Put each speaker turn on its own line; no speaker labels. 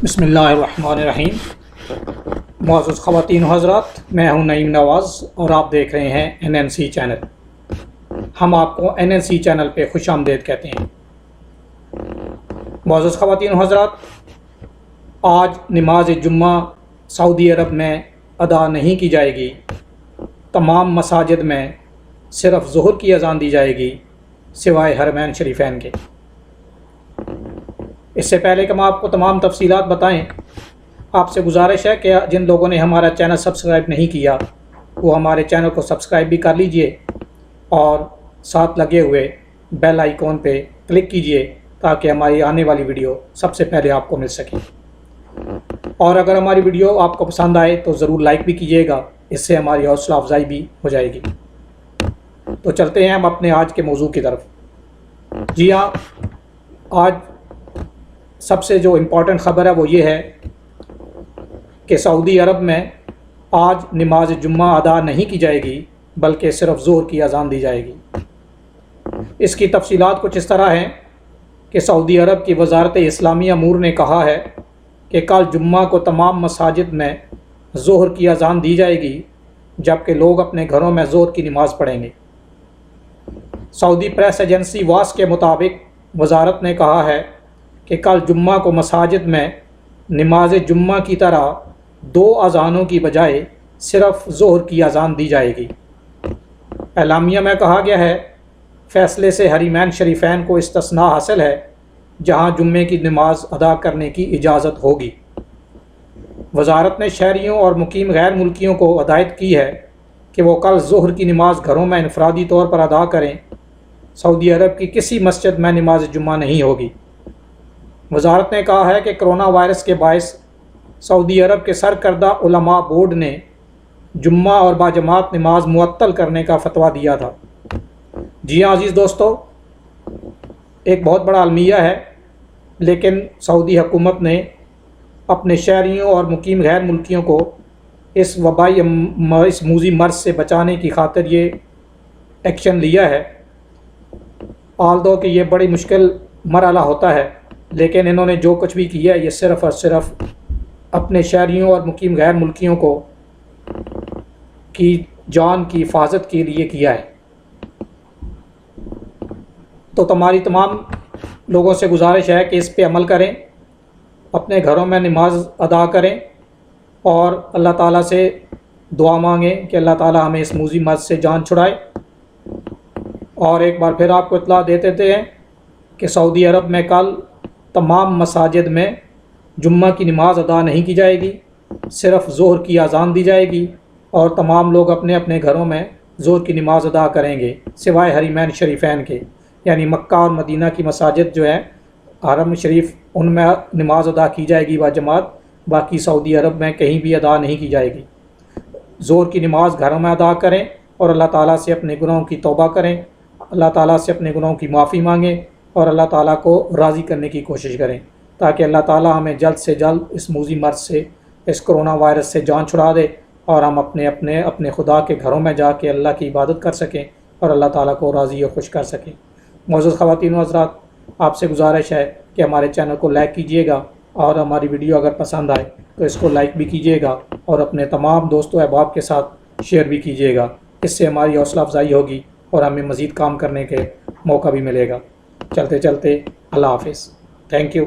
بسم اللہ الرحمن الرحیم۔ معزز خواتین و حضرات، میں ہوں نعیم نواز اور آپ دیکھ رہے ہیں NNC چینل۔ ہم آپ کو NNC چینل پہ خوش آمدید کہتے ہیں۔ معزز خواتین و حضرات، آج نماز جمعہ سعودی عرب میں ادا نہیں کی جائے گی۔ تمام مساجد میں صرف ظہر کی اذان دی جائے گی سوائے حرمین شریفین کے۔ اس سے پہلے کہ ہم آپ کو تمام تفصیلات بتائیں، آپ سے گزارش ہے کہ جن لوگوں نے ہمارا چینل سبسکرائب نہیں کیا وہ ہمارے چینل کو سبسکرائب بھی کر لیجئے اور ساتھ لگے ہوئے بیل آئیکن پہ کلک کیجئے تاکہ ہماری آنے والی ویڈیو سب سے پہلے آپ کو مل سکے۔ اور اگر ہماری ویڈیو آپ کو پسند آئے تو ضرور لائک بھی کیجئے گا، اس سے ہماری حوصلہ افزائی بھی ہو جائے گی۔ تو چلتے ہیں ہم اپنے آج کے موضوع کی طرف۔ جی ہاں، آج سب سے جو امپورٹنٹ خبر ہے وہ یہ ہے کہ سعودی عرب میں آج نماز جمعہ ادا نہیں کی جائے گی بلکہ صرف ظہر کی اذان دی جائے گی۔ اس کی تفصیلات کچھ اس طرح ہیں کہ سعودی عرب کی وزارت اسلامی امور نے کہا ہے کہ کل جمعہ کو تمام مساجد میں ظہر کی اذان دی جائے گی جبکہ لوگ اپنے گھروں میں ظہر کی نماز پڑھیں گے۔ سعودی پریس ایجنسی واس کے مطابق وزارت نے کہا ہے کہ کل جمعہ کو مساجد میں نماز جمعہ کی طرح 2 اذانوں کی بجائے صرف ظہر کی اذان دی جائے گی۔ اعلامیہ میں کہا گیا ہے، فیصلے سے حرمین شریفین کو استثناء حاصل ہے جہاں جمعے کی نماز ادا کرنے کی اجازت ہوگی۔ وزارت نے شہریوں اور مقیم غیر ملکیوں کو ہدایت کی ہے کہ وہ کل ظہر کی نماز گھروں میں انفرادی طور پر ادا کریں۔ سعودی عرب کی کسی مسجد میں نماز جمعہ نہیں ہوگی۔ وزارت نے کہا ہے کہ کرونا وائرس کے باعث سعودی عرب کے سرکردہ علماء بورڈ نے جمعہ اور باجماعت نماز معطل کرنے کا فتویٰ دیا تھا۔ جی ہاں عزیز دوستو، ایک بہت بڑا المیہ ہے، لیکن سعودی حکومت نے اپنے شہریوں اور مقیم غیر ملکیوں کو اس وبائی اس موذی مرض سے بچانے کی خاطر یہ ایکشن لیا ہے۔ آلدو کہ یہ بڑی مشکل مرحلہ ہوتا ہے، لیکن انہوں نے جو کچھ بھی کیا ہے یہ صرف اور صرف اپنے شہریوں اور مقیم غیر ملکیوں کی جان کی حفاظت کے لیے کیا ہے۔ تو تمام لوگوں سے گزارش ہے کہ اس پہ عمل کریں، اپنے گھروں میں نماز ادا کریں اور اللہ تعالیٰ سے دعا مانگیں کہ اللہ تعالیٰ ہمیں اس موذی مرض سے جان چھڑائے۔ اور ایک بار پھر آپ کو اطلاع دے دیتے ہیں کہ سعودی عرب میں کل تمام مساجد میں جمعہ کی نماز ادا نہیں کی جائے گی، صرف ظہر کی اذان دی جائے گی اور تمام لوگ اپنے اپنے گھروں میں ظہر کی نماز ادا کریں گے سوائے حرمین شریفین کے، یعنی مکہ اور مدینہ کی مساجد جو ہیں حرم شریف ان میں نماز ادا کی جائے گی باجماعت، باقی سعودی عرب میں کہیں بھی ادا نہیں کی جائے گی۔ ظہر کی نماز گھروں میں ادا کریں اور اللہ تعالیٰ سے اپنے گناہوں کی توبہ کریں، اللہ تعالیٰ سے اپنے گناہوں کی معافی مانگیں اور اللہ تعالیٰ کو راضی کرنے کی کوشش کریں تاکہ اللہ تعالیٰ ہمیں جلد سے جلد اس موذی مرض سے، اس کرونا وائرس سے جان چھڑا دے اور ہم اپنے خدا کے گھروں میں جا کے اللہ کی عبادت کر سکیں اور اللہ تعالیٰ کو راضی و خوش کر سکیں۔ معزز خواتین و حضرات، آپ سے گزارش ہے کہ ہمارے چینل کو لائک کیجئے گا اور ہماری ویڈیو اگر پسند آئے تو اس کو لائک بھی کیجئے گا اور اپنے تمام دوستوں احباب کے ساتھ شیئر بھی کیجئے گا۔ اس سے ہماری حوصلہ افزائی ہوگی اور ہمیں مزید کام کرنے کے موقع بھی ملے گا۔ چلتے چلتے اللہ حافظ۔ Thank you.